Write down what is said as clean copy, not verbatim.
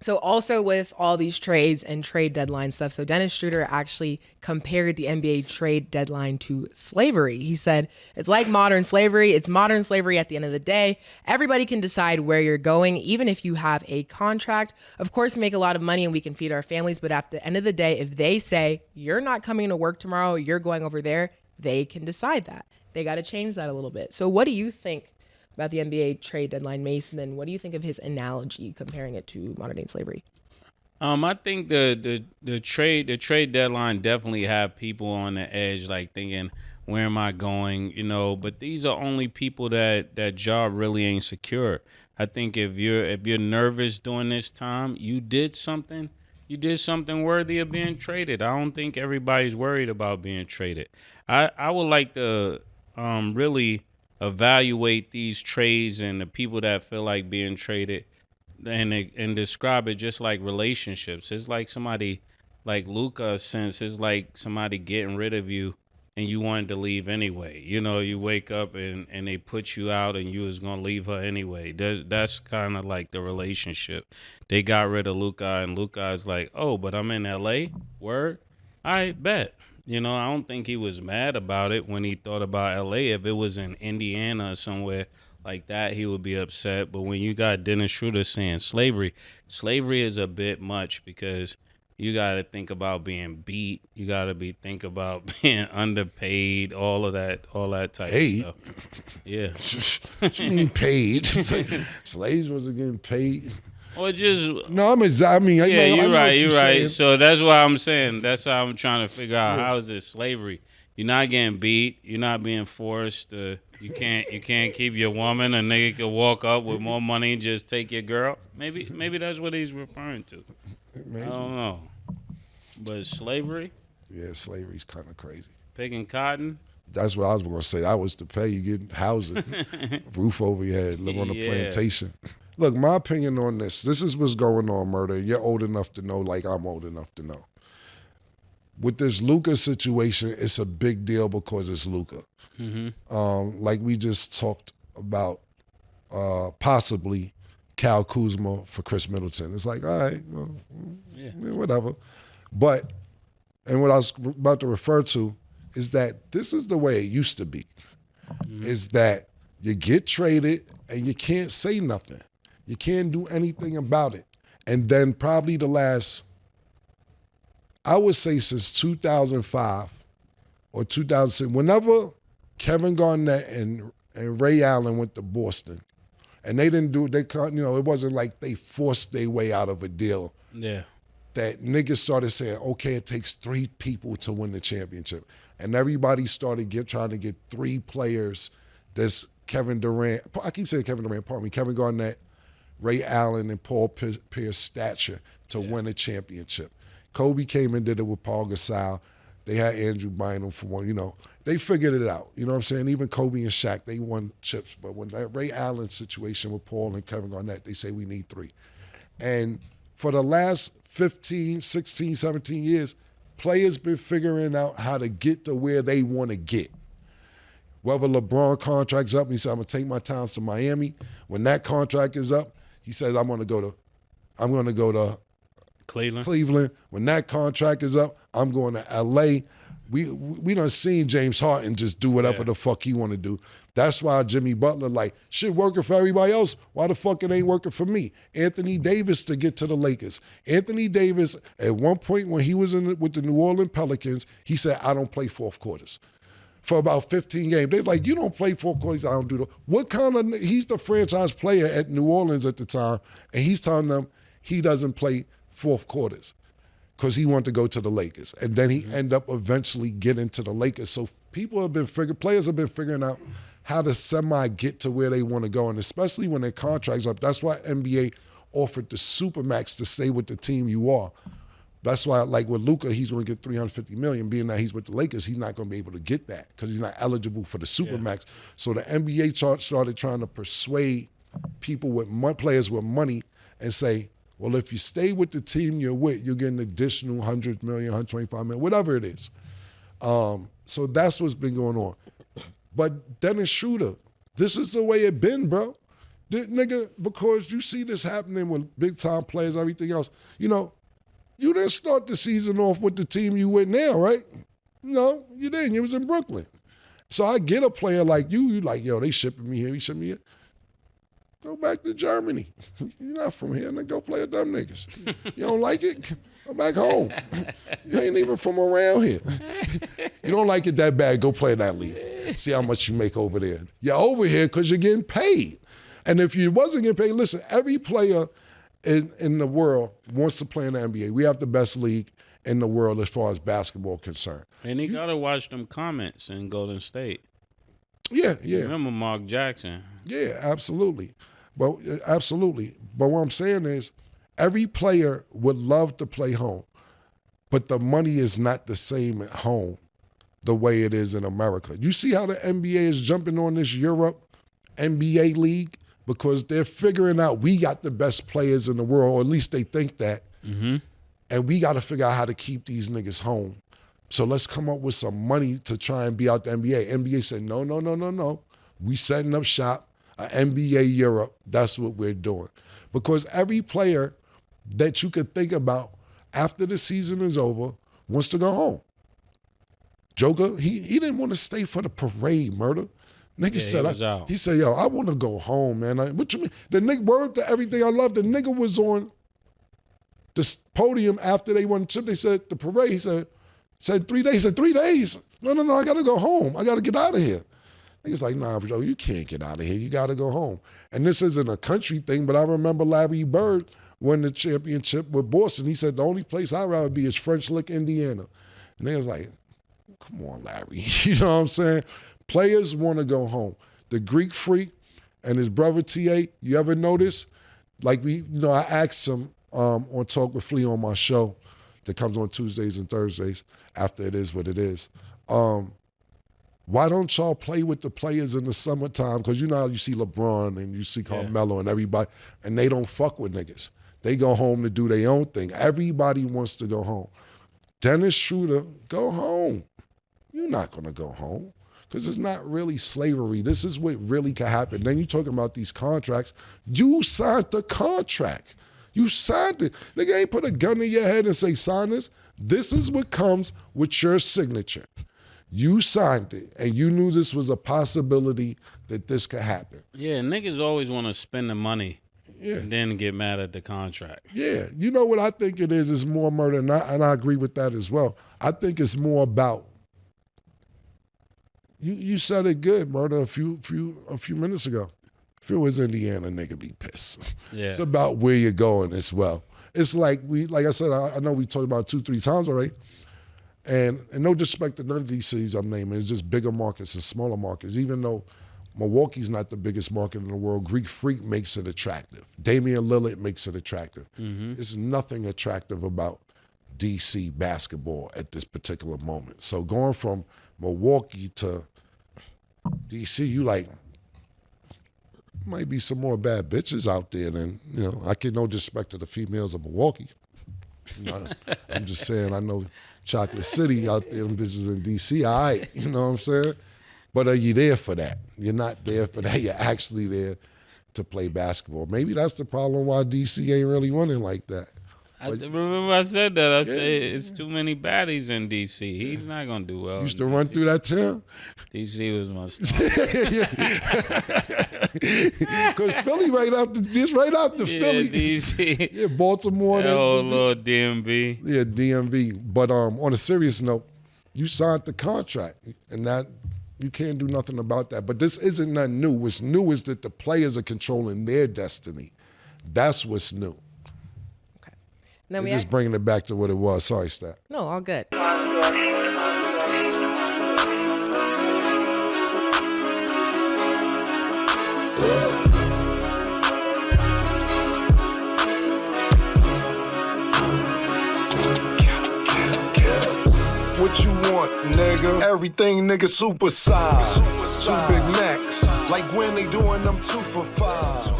So also with all these trades and trade deadline stuff, so Dennis Schroder actually compared the NBA trade deadline to slavery. He said, it's like modern slavery. It's modern slavery at the end of the day. Everybody can decide where you're going, even if you have a contract. Of course, we make a lot of money and we can feed our families, but at the end of the day, if they say, you're not coming to work tomorrow, you're going over there, they can decide that. They got to change that a little bit. So what do you think about the NBA trade deadline, Mase? And then what do you think of his analogy comparing it to modern day slavery? I think the trade deadline definitely have people on the edge, like thinking, where am I going? You know, but these are only people that job really ain't secure. I think if you're nervous during this time, you did something worthy of being traded. I don't think everybody's worried about being traded. I would like to really evaluate these trades and the people that feel like being traded and describe it just like relationships. It's like somebody like Luca sense. It's like somebody getting rid of you and you wanted to leave anyway. You know, you wake up and they put you out and you was gonna leave her anyway. That's kind of like the relationship. They got rid of Luca and Luca is like, oh, but I'm in LA. Word, I bet. You know, I don't think he was mad about it when he thought about LA. If it was in Indiana or somewhere like that, he would be upset. But when you got Dennis Schroder saying slavery is a bit much because you got to think about being beat. You got to think about being underpaid, all that type of stuff. Yeah. What you mean paid? Slaves wasn't getting paid. Or just no, I mean, yeah, you're right. Saying. So that's what I'm saying. That's how I'm trying to figure out how is it slavery. You're not getting beat. You're not being forced. You can't keep your woman. A nigga could walk up with more money and just take your girl. Maybe that's what he's referring to. Maybe. I don't know. But slavery? Yeah, slavery's kind of crazy. Picking cotton? That's what I was going to say. That was to pay. You get housing, roof over your head, live on a plantation. Look, my opinion on this is what's going on, Murder. You're old enough to know, like I'm old enough to know. With this Luka situation, it's a big deal because it's Luka. Mm-hmm. Like we just talked about possibly Cal Kuzma for Chris Middleton. It's like, all right, well, whatever. But, and what I was about to refer to is that this is the way it used to be, is that you get traded and you can't say nothing. You can't do anything about it. And then probably the last, I would say since 2005 or 2006, whenever Kevin Garnett and Ray Allen went to Boston, and they didn't do it, it wasn't like they forced their way out of a deal. Yeah. That niggas started saying, okay, it takes 3 people to win the championship. And everybody started trying to get 3 players. There's Kevin Durant, I keep saying Kevin Durant, pardon me, Kevin Garnett, Ray Allen, and Paul Pierce stature to win a championship. Kobe came and did it with Paul Gasol. They had Andrew Bynum for one, They figured it out. You know what I'm saying? Even Kobe and Shaq, they won chips. But when that Ray Allen situation with Paul and Kevin Garnett, they say we need 3. And for the last 15, 16, 17 years, players been figuring out how to get to where they want to get. Whether LeBron contract's up, and he said, I'm going to take my talents to Miami. When that contract is up, he says, I'm going to go to Cleveland. When that contract is up, I'm going to LA. We done seen James Harden just do whatever the fuck he want to do. That's why Jimmy Butler like, shit working for everybody else. Why the fuck it ain't working for me? Anthony Davis to get to the Lakers. Anthony Davis, at one point when he was with the New Orleans Pelicans, he said, I don't play fourth quarters. For about 15 games. They're like, you don't play fourth quarters, I don't do that. He's the franchise player at New Orleans at the time, and he's telling them he doesn't play fourth quarters because he wanted to go to the Lakers. And then he ended up eventually getting to the Lakers. So players have been figuring out how to semi-get to where they want to go, and especially when their contract's up. That's why NBA offered the Supermax to stay with the team you are. That's why, like with Luka, he's going to get $350 million. Being that he's with the Lakers, he's not going to be able to get that because he's not eligible for the Supermax. Yeah. So the NBA started trying to persuade people players with money and say, well, if you stay with the team you're with, you'll get an additional $100 million, $125 million, whatever it is. So that's what's been going on. But Dennis Schroder, This is the way it been, bro. Nigga, because you see this happening with big time players, everything else. You know, you didn't start the season off with the team you with now, right? No, you didn't. You was in Brooklyn. So I get a player like you like, yo, they shipping me here, he shipping me here. Go back to Germany. You're not from here, then go play with them niggas. You don't like it? Go back home. You ain't even from around here. You don't like it that bad, go play in that league. See how much you make over there. You're over here because you're getting paid. And if you wasn't getting paid, listen, every player in the world wants to play in the NBA. We have the best league in the world as far as basketball concerned. And he got to watch them comments in Golden State. Yeah. Remember Mark Jackson? Yeah, absolutely. But what I'm saying is every player would love to play home, but the money is not the same at home the way it is in America. You see how the NBA is jumping on this Europe NBA league? Because they're figuring out we got the best players in the world, or at least they think that. Mm-hmm. And we got to figure out how to keep these niggas home. So let's come up with some money to try and be out the NBA. NBA said, no. We setting up shop, NBA Europe. That's what we're doing. Because every player that you could think about after the season is over wants to go home. Joker, he didn't want to stay for the parade, murder. Nigga said, he said, yo, I want to go home, man. What you mean? The nigga, word to everything I love, the nigga was on the podium after they won the chip. They said, the parade, he said 3 days. He said, 3 days? No, I got to go home. I got to get out of here. Nigga's like, nah, bro, you can't get out of here. You got to go home. And this isn't a country thing, but I remember Larry Bird won the championship with Boston. He said, the only place I'd rather be is French Lick, Indiana. And they was like, come on, Larry. You know what I'm saying? Players want to go home. The Greek Freak and his brother T.A., you ever notice? Like I asked him on Talk with Flea on my show that comes on Tuesdays and Thursdays after It Is What It Is. Why don't y'all play with the players in the summertime? Because you know how you see LeBron and you see Carmelo and everybody, and they don't fuck with niggas. They go home to do their own thing. Everybody wants to go home. Dennis Schroder, go home. You're not going to go home because it's not really slavery. This is what really can happen. Then you're talking about these contracts. You signed the contract. You signed it. Nigga ain't put a gun in your head and say, sign this. This is what comes with your signature. You signed it, and you knew this was a possibility that this could happen. Yeah, niggas always want to spend the money and then get mad at the contract. Yeah, you know what I think it is? It's more murder, and I agree with that as well. I think it's more about, you said it good, Murder, a few minutes ago. If it was Indiana, nigga be pissed. Yeah. It's about where you're going as well. It's like like I said, I know we talked about 2-3 times already. And no disrespect to none of these cities I'm naming, it's just bigger markets and smaller markets. Even though Milwaukee's not the biggest market in the world, Greek Freak makes it attractive. Damian Lillard makes it attractive. Mm-hmm. There's nothing attractive about DC basketball at this particular moment. So going from Milwaukee to DC, you like, might be some more bad bitches out there than, I get no disrespect to the females of Milwaukee. I'm just saying, I know Chocolate City out there, them bitches in D.C., all right, you know what I'm saying? But are you there for that? You're not there for that. You're actually there to play basketball. Maybe that's the problem why D.C. ain't really winning like that. I remember I said that. I said it's too many baddies in D.C. He's not going to do well. Used to run through that town? D.C. was my stop. Because Philly right after Philly. D.C. Yeah, Baltimore. That whole little DMV. Yeah, DMV. But on a serious note, you signed the contract, and that you can't do nothing about that. But this isn't nothing new. What's new is that the players are controlling their destiny. That's what's new. Then we just bringing it back to what it was. Sorry, Stat. No, all good. What you want, nigga? Everything, nigga, super size. Two Big Macs, like when they doing them 2 for $5.